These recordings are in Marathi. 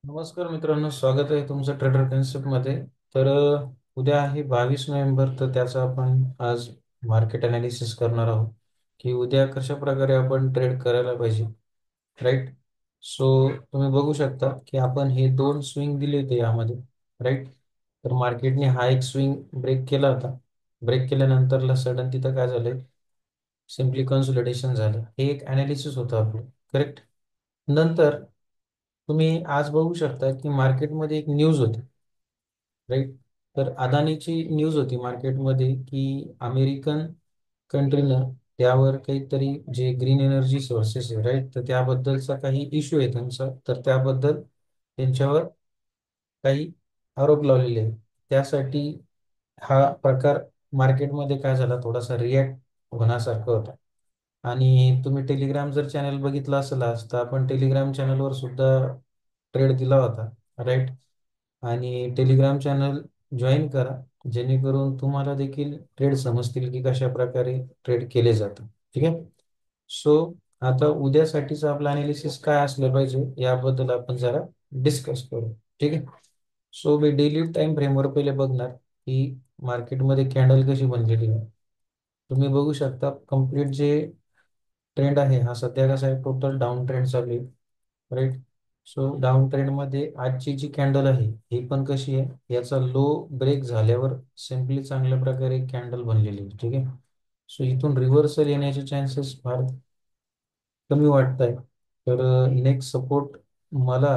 नमस्कार मित्रांनो, स्वागत आहे तुमचं ट्रेडर कन्सेप्टमध्ये. तर उद्या आहे 22 नोव्हेंबर. तर त्याचा आपण आज मार्केट अनालिसिस करणार आहोत की उद्या कशा प्रकारे आपण ट्रेड करायला पाहिजे. राईट. सो तुम्ही बघू शकता की आपण हे दोन स्विंग दिले होते यामध्ये. राईट. तर मार्केटने हा एक स्विंग ब्रेक केला होता. ब्रेक केल्यानंतरला सडन तिथं काय झालंय, सिम्पली कन्सोलिडेशन झालं. हे एक अनालिसिस होतं आपलं. करेक्ट. नंतर तुम्ही आज बघू शकता की मार्केटमध्ये एक न्यूज होती. राईट. तर अदानीची न्यूज होती मार्केटमध्ये की अमेरिकन कंट्रीनं त्यावर काहीतरी जे ग्रीन एनर्जी सोर्सेस आहे, राईट, तर त्याबद्दलचा काही इश्यू आहे त्यांचा. तर त्याबद्दल त्यांच्यावर काही आरोप लावलेले आहेत. त्यासाठी हा प्रकार मार्केटमध्ये काय झाला, थोडासा रिॲक्ट होण्यासारखं होता. आणि तुम्ही टेलिग्राम जर चॅनल बघितलं असेल आज, तर आपण टेलिग्राम चॅनलवर सुद्धा ट्रेड दिला होता. राईट. आणि टेलिग्राम चॅनल जॉईन करा, जेणेकरून तुम्हाला देखील ट्रेड समजतील की कशा प्रकारे ट्रेड केले जातं. ठीक आहे. सो आता उद्यासाठीचं आपलं अनालिसिस काय असलं पाहिजे याबद्दल आपण जरा डिस्कस करू. ठीक आहे. सो मी डेली टाइम फ्रेमवर पहिले बघणार की मार्केटमध्ये कॅन्डल कशी बनलेली आहे. तुम्ही बघू शकता कम्प्लीट जे ट्रेंड आहे हा सध्या कसा आहे, टोटल डाऊन ट्रेंड चालू आहे. राईट. सो डाऊन ट्रेंड मध्ये आजची जी कॅन्डल आहे ही पण कशी आहे, याचा लो ब्रेक झाल्यावर सिम्पली चांगल्या प्रकारे कॅन्डल बनलेली आहे. ठीक आहे. सो इथून रिव्हर्सल येण्याचे चान्सेस फार कमी वाटत आहे. तर नेक्स्ट सपोर्ट मला,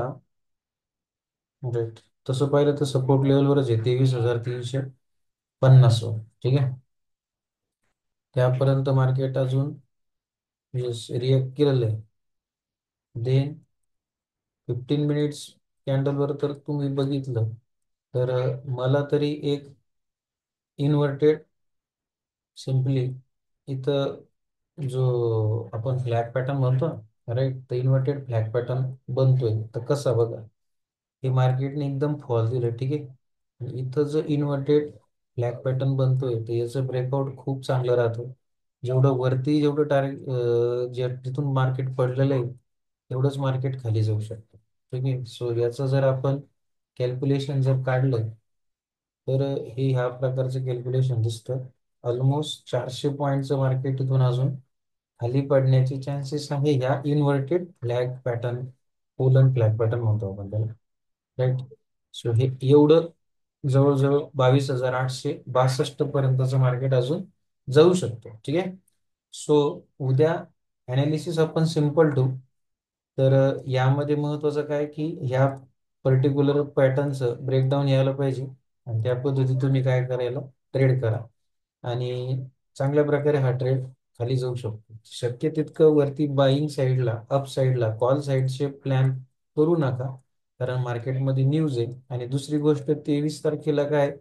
राईट, तसं पाहिलं तर सपोर्ट लेवलवरच आहे 23,350 वर. ठीक आहे. त्यापर्यंत मार्केट अजून रिॲक्ट केलेलं आहे. देन 15 मिनिट्स कॅन्डलवर तर तुम्ही बघितलं तर मला तरी एक इन्व्हर्टेड, सिम्पली इथं जो आपण फ्लॅग पॅटर्न म्हणतो, राईट, तर इन्व्हर्टेड फ्लॅग पॅटर्न बनतोय. तर कसा बघा, हे मार्केटने एकदम फॉल दिलं. ठीक आहे. आणि इथं जर इन्व्हर्टेड फ्लॅग पॅटर्न बनतोय तर याचं ब्रेकआउट खूप चांगलं राहतं. जेवढं वरती जेवढं टार्गेट जे जिथून मार्केट पडलेलं आहे तेवढंच मार्केट खाली जाऊ शकतं. ठीक आहे. सो याचं जर आपण कॅल्क्युलेशन जर काढलं तर हे ह्या प्रकारचं कॅल्क्युलेशन दिसतं. ऑलमोस्ट 400 पॉईंटचं मार्केट इथून अजून खाली पडण्याचे चान्सेस आहे ह्या inverted flag pattern, pollen flag pattern म्हणतो आपण त्याला. राईट. सो हे एवढं जवळजवळ 22,862 पर्यंतचं मार्केट अजून जाऊ शकतो. ठीक आहे. सो उद्या अनालिसिस आपण सिम्पल ठेवू. तर यामध्ये महत्वाचं काय की ह्या पर्टिक्युलर पॅटर्नचं ब्रेकडाऊन यायला पाहिजे आणि त्या पद्धतीत तुम्ही काय करायला, ट्रेड करा. आणि चांगल्या प्रकारे हा ट्रेड खाली जाऊ शकतो. शक्य तितकं वरती बाईंग साईडला, अप साईडला, कॉल साईडचे प्लॅन करू नका, कारण मार्केटमध्ये न्यूज आहे. आणि दुसरी गोष्ट, 23 तारखेला काय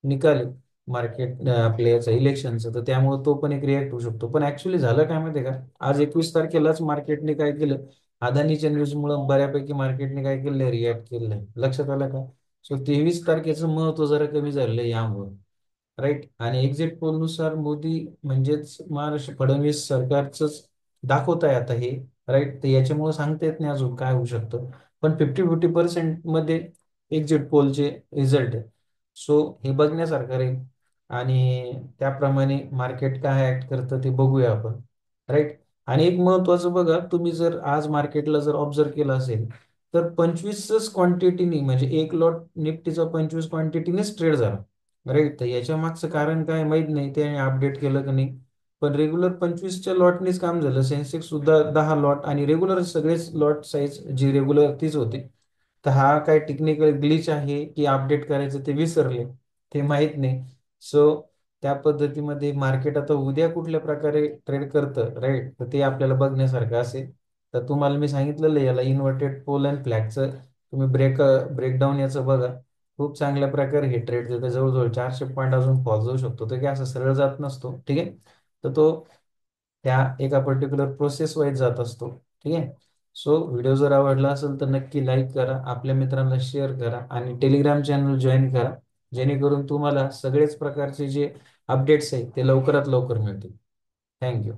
निकाल आहे मार्केट आपल्या याचं इलेक्शनचं, तर त्यामुळे तो पण एक रिॲक्ट होऊ शकतो. पण ऍक्च्युली झालं काय माहितीये का, आज 21 तारखेलाच मार्केटने काय केलं, अदानीच्या न्यूजमुळे बऱ्यापैकी मार्केटने काय केलं, रिॲक्ट केलेलं आहे. लक्षात आलं का. सो 23 तारखेचं महत्व जरा कमी झालेलं आहे यामुळे. राईट. आणि एक्झिट पोल नुसार मोदी म्हणजेच महाराष्ट्र फडणवीस सरकारचंच दाखवत आहे आता हे. राईट. तर याच्यामुळे सांगता येत नाही अजून काय होऊ शकतं. पण 50-50% मध्ये एक्झिट पोलचे रिझल्ट आहे. सो हे बघण्यासारखं राहील. आणि त्याप्रमाणे मार्केट काय ऍक्ट करतं ते बघूया आपण. राईट. आणि एक महत्वाचं बघा, तुम्ही जर आज मार्केटला जर ऑब्झर्व केलं असेल तर 25च क्वांटिटीनी, म्हणजे एक लॉट निफ्टीचा 25 क्वांटिटीनेच ट्रेड झाला. राईट. तर याच्या मागचं कारण काय माहित नाही, ते अपडेट केलं का नाही. पण रेग्युलर 25च्या लॉटनीच काम झालं. सेन्सेक्स सुद्धा 10 लॉट, आणि रेग्युलर सगळेच लॉट साईज जी रेग्युलर तीच होती. तर हा काय टेक्निकल ग्लिच आहे की अपडेट करायचं ते विसरले, ते माहित नाही. सो त्या पद्धतीमध्ये मार्केट आता उद्या कुठल्या प्रकारे ट्रेड करतं, राईट, तर ते आपल्याला बघण्यासारखं असेल. तर तुम्हाला मी सांगितलेलं आहे, याला इन्व्हर्टेड पोल अँड फ्लॅगचं तुम्ही ब्रेकडाऊन याचं बघा. खूप चांगल्या प्रकारे हे ट्रेड देतं. जवळजवळ 400 पॉईंट अजून फॉल जाऊ शकतो. तर काय असं सरळ जात नसतो. ठीक आहे. तर तो त्या एका पर्टिक्युलर प्रोसेस वाईज जात असतो. ठीक आहे. सो व्हिडिओ जर आवडला असेल तर नक्की लाईक करा, आपल्या मित्रांना शेअर करा आणि टेलिग्राम चॅनल जॉईन करा, जेणेकरून तुम्हाला सगळेच प्रकारचे जे अपडेट्स आहेत ते लवकरात लवकर मिळतील. थँक्यू.